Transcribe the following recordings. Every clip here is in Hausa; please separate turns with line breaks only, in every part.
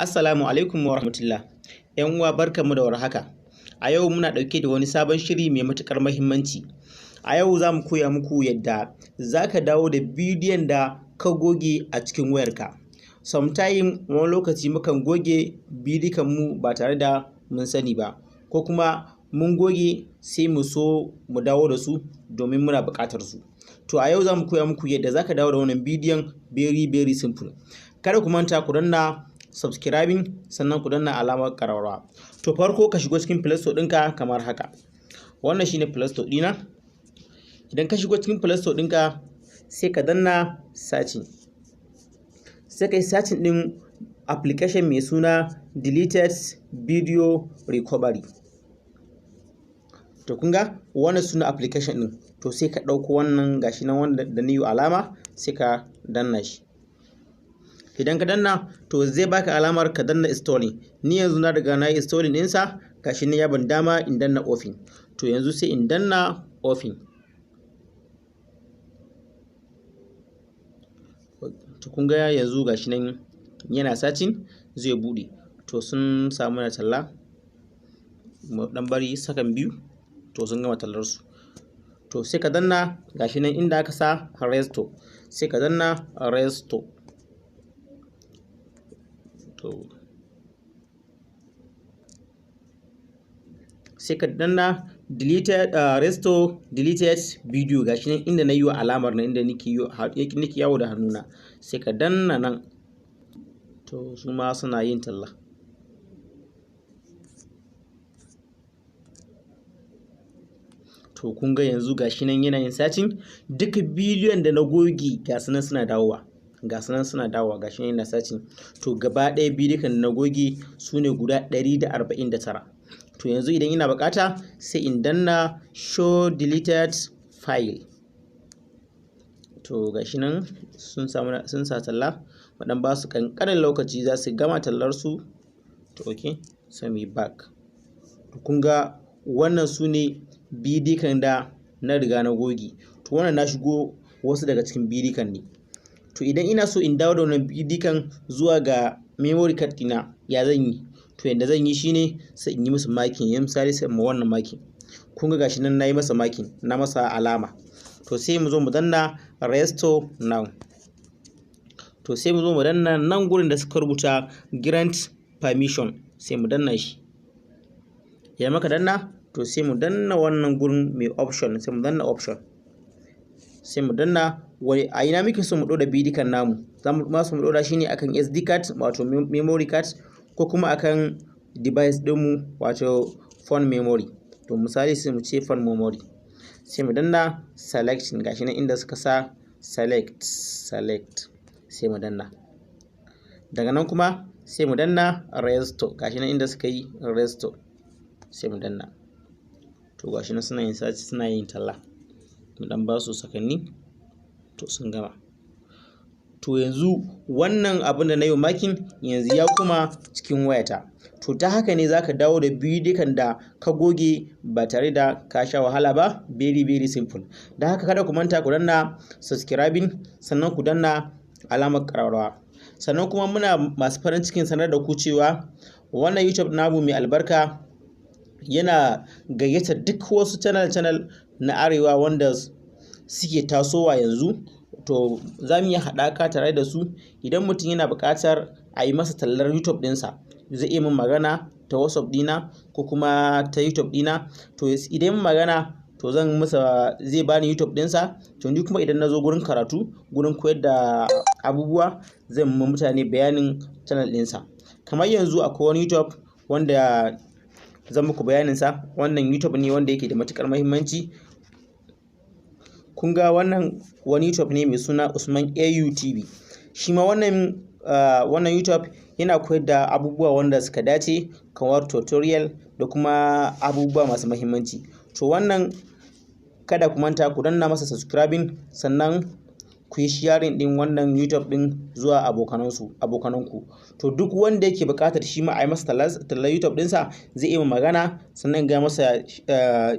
Assalamu alaikum wa rahmatullah. ‘Yan uwa barkanmu da warhaka. A yau muna ɗauke da wani sabon shiri mai matuƙar muhimmanci. A yau za mu koya muku yadda za ka dawo da bidiyon da ka goge a cikin wayarka. Sometime wani lokaci mukan goge bidikanmu ba tare da mun sani ba, ko kuma mun goge sai mu so mu dawo da su domin muna buƙatar su. To a yau za mu koya muku yadda za ka dawo da wannan bidiyon very simple. Kada ku manta ku danna subscribing sannan ku danna alamar ƙararrawa. To farko ka shigo cikin Play Store ɗinka kamar haka. Wannan shine Play Store ɗina. Idan ka shigo cikin Play Store ɗinka sai ka danna searching. Sai ka yi searching ɗin application mai suna deleted video recovery. To kun ga wannan suna application ɗin. To sai ka ɗauko wannan gashi nan wanda da ni alama sai ka danna shi. Idan ka danna to zai baka alamar ka danna installing. Ni yanzu na riga na yi installing ɗinsa, gashi ne ya ban dama in danna open. To yanzu sai in danna open. To kun ga yanzu gashi nan yana searching zai buɗe. To sun samu na talla, mu ɗan bari sakan biyu, to sun gama tallar su. To sai ka danna gashi nan inda aka sa restore, sai ka danna restore. To sai ka danna restore deleted video gashi nan inda na yi wa alamar nan inda nake yawo da hannuna, sai ka danna nan. To su ma suna yin talla. To kun ga yanzu gashi nan yana yin searching, duka bidiyon da na goge ga su nan suna dawowa. Gashi nan yana searching. To gaba ɗaya bidiyon da na goge su ne guda 149. To yanzu idan ina bukata sai in danna show deleted file. To gashi nan sun sa talla, waɗan ba su ƙanƙanin lokaci za su gama tallar su. To okay, so me back. To kun ga wannan su ne bidikan da na riga na goge. To wannan na shigo wasu daga cikin bidikan ne. To idan ina so in dawo da wannan bidikan zuwa ga memory card ɗina, ya zan yi? To yadda zan yi shine sai in yi musu marking. Yanzu misali sai mu wannan marking. Kun ga gashi nan na yi masa marking, na masa alama. To sai mu zo mu danna restore now. To sai mu zo mu danna nan gurin da suka rubuta grant permission, sai mu danna shi. Idan muka danna to sai mu danna wannan gurin mai option, sai mu danna option. Sai mu danna wani a ina muke so mu ɗora bidikan namu. Za mu masu mu ɗora shi ne akan SD card wato memory card, ko kuma akan device ɗinmu wato phone memory. To misali sai mu ce phone memory. Sai mu danna selection gashi nan inda suka sa select. Sai mu danna. Daga nan kuma sai mu danna restore gashi nan inda suka yi restore. Sai mu danna. To gashi nan suna yin search, suna yin talla. Mu dan ba su sakanni. To sun gama. To yanzu wannan abin da na yi makin yanzu ya kuma cikin wayata. To ta haka ne za ka dawo da bidiyon da ka goge ba tare da ka sha wahala ba. Very simple. Da haka kada ku manta ku danna subscribing sannan ku danna alamar ƙararrawa. Sannan kuma muna masu farin cikin sanar da ku cewa wannan YouTube namu mai albarka yana gayyatar duk wasu channel na arewa wanda suke tasowa yanzu. To za mu yi haɗaka tare da su. Idan mutum yana buƙatar a yi masa tallar YouTube ɗinsa, zai iya min magana ta WhatsApp ɗina ko kuma ta YouTube ɗina. To idan magana to zan masa, zai bani YouTube ɗinsa. To ni kuma idan na zo gurin karatu, gurin koyar da abubuwa, zan ma mutane bayanin channel ɗinsa. Kamar yanzu akwai wani YouTube wanda zan muku bayaninsa. Wannan YouTube ne wanda yake da matuƙar muhimmanci. Kun ga wannan wani YouTube ne mai suna Usman AU TV. Shi ma wannan YouTube yana koyar da abubuwa wanda suka dace kamar tutorial da kuma abubuwa masu muhimmanci. To wannan kada ku manta ku danna masa subscribing sannan ku yi sharing din wannan YouTube din zuwa abokananku. To duk wanda yake buƙatar shi ma a yi masa tallar YouTube ɗinsa zai iya magana, sannan ga masa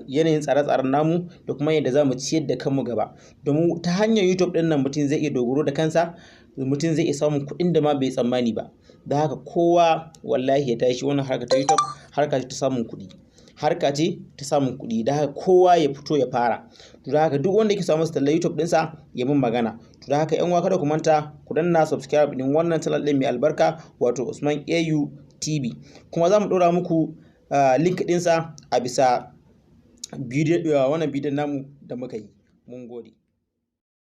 yanayin tsare-tsaren namu da kuma yadda za mu ciyar da kanmu gaba. Domin ta hanyar YouTube ɗin nan mutum zai iya dogaro da kansa mutum zai iya samun kuɗin da ma bai tsammani ba. Da haka kowa wallahi ya tashi, wannan harka ta YouTube harka ce ta samun kuɗi. Harka ce ta samun kuɗi, da haka kowa ya fito ya fara. To da haka duk wanda yake samu tallar YouTube ɗinsa ya min magana. To da haka 'yan uwa kada ku manta ku danna subscribe ɗin wannan channel ɗin mai albarka wato Usman AU TV. Kuma za mu ɗora muku link ɗinsa a bisa wannan bidiyon namu da muka yi. Mun gode.